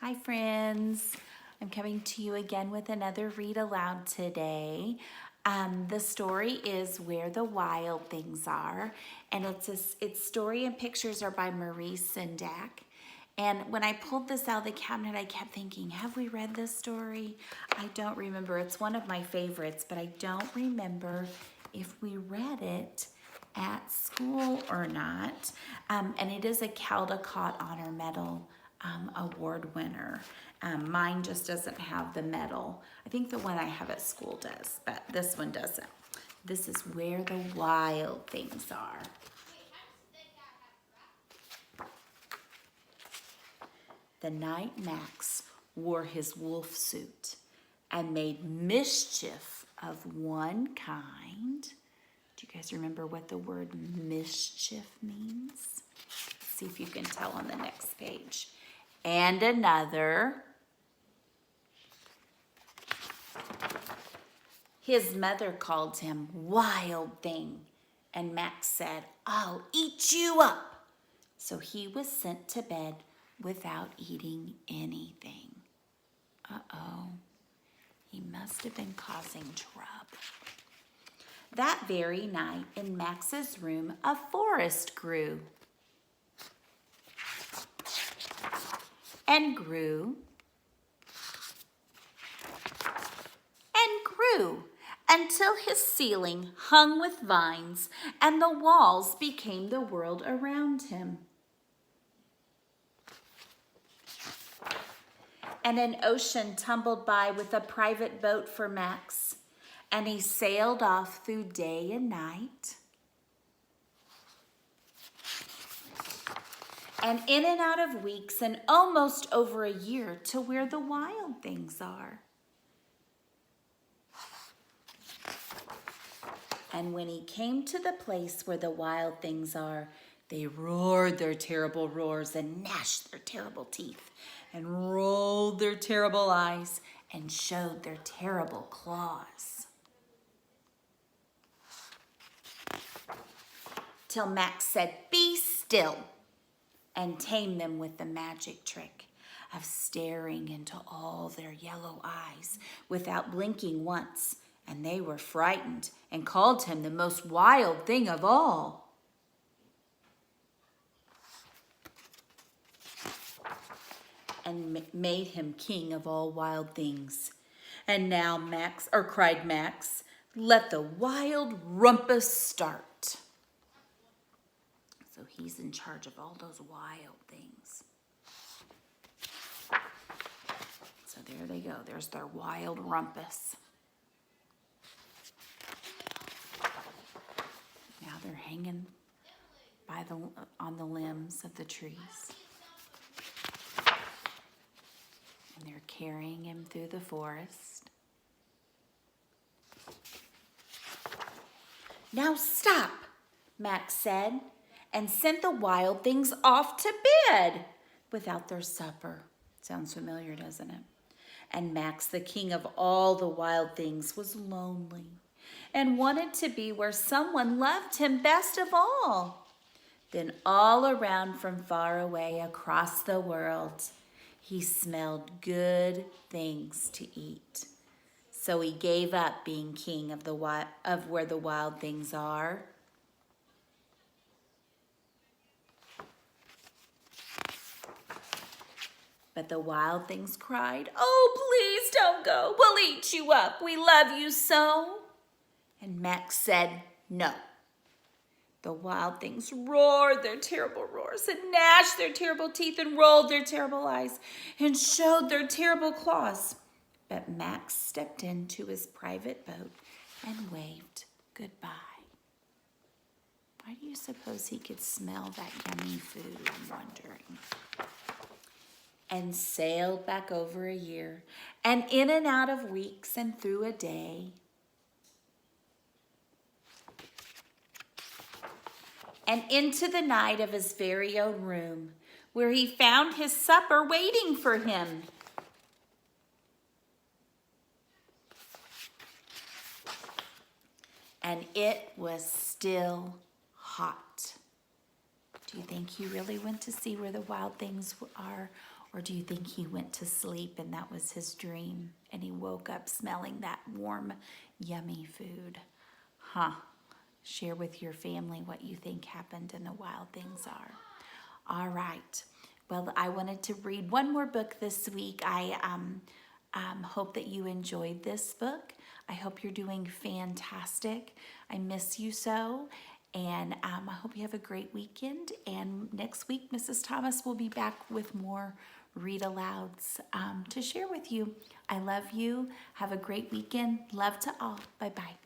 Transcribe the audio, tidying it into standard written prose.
Hi friends, I'm coming to you again with another read aloud today. The story is Where the Wild Things Are, and its story and pictures are by Marie Sendak. And when I pulled this out of the cabinet, I kept thinking, have we read this story? I don't remember. It's one of my favorites, but I don't remember if we read it at school or not. And it is a Caldecott Honor Medal award winner. Mine just doesn't have the medal. I think the one I have at school does, but this one doesn't. This is Where the Wild Things Are. The night Max wore his wolf suit and made mischief of one kind. Do you guys remember what the word mischief means? Let's see if you can tell on the next page. And another. His mother called him Wild Thing, and Max said, "I'll eat you up." So he was sent to bed without eating anything. Uh-oh, he must have been causing trouble. That very night in Max's room, a forest grew and grew and grew until his ceiling hung with vines and the walls became the world around him. And an ocean tumbled by with a private boat for Max, and he sailed off through day and night. And in and out of weeks and almost over a year to where the wild things are. And when he came to the place where the wild things are, they roared their terrible roars and gnashed their terrible teeth and rolled their terrible eyes and showed their terrible claws. Till Max said, "Be still," and tamed them with the magic trick of staring into all their yellow eyes without blinking once. And they were frightened and called him the most wild thing of all. And made him king of all wild things. And now cried Max, "Let the wild rumpus start." So he's in charge of all those wild things. So there they go. There's their wild rumpus. Now they're hanging on the limbs of the trees. And they're carrying him through the forest. "Now stop," Max said, and sent the wild things off to bed without their supper. Sounds familiar, doesn't it? And Max, the king of all the wild things, was lonely and wanted to be where someone loved him best of all. Then all around from far away across the world, he smelled good things to eat. So he gave up being king of where the wild things are. But the wild things cried, "Oh, please don't go. We'll eat you up. We love you so." And Max said, "No." The wild things roared their terrible roars and gnashed their terrible teeth and rolled their terrible eyes and showed their terrible claws. But Max stepped into his private boat and waved goodbye. Why do you suppose he could smell that yummy food, I'm wondering? And sailed back over a year and in and out of weeks and through a day. And into the night of his very own room, where he found his supper waiting for him. And it was still hot. Do you think he really went to see where the wild things are? Or do you think he went to sleep and that was his dream and he woke up smelling that warm, yummy food? Huh. Share with your family what you think happened in The Wild Things Are. All right. Well, I wanted to read one more book this week. I hope that you enjoyed this book. I hope you're doing fantastic. I miss you so. And I hope you have a great weekend. And next week, Mrs. Thomas will be back with more read alouds to share with you. I love you. Have a great weekend. Love to all. Bye-bye.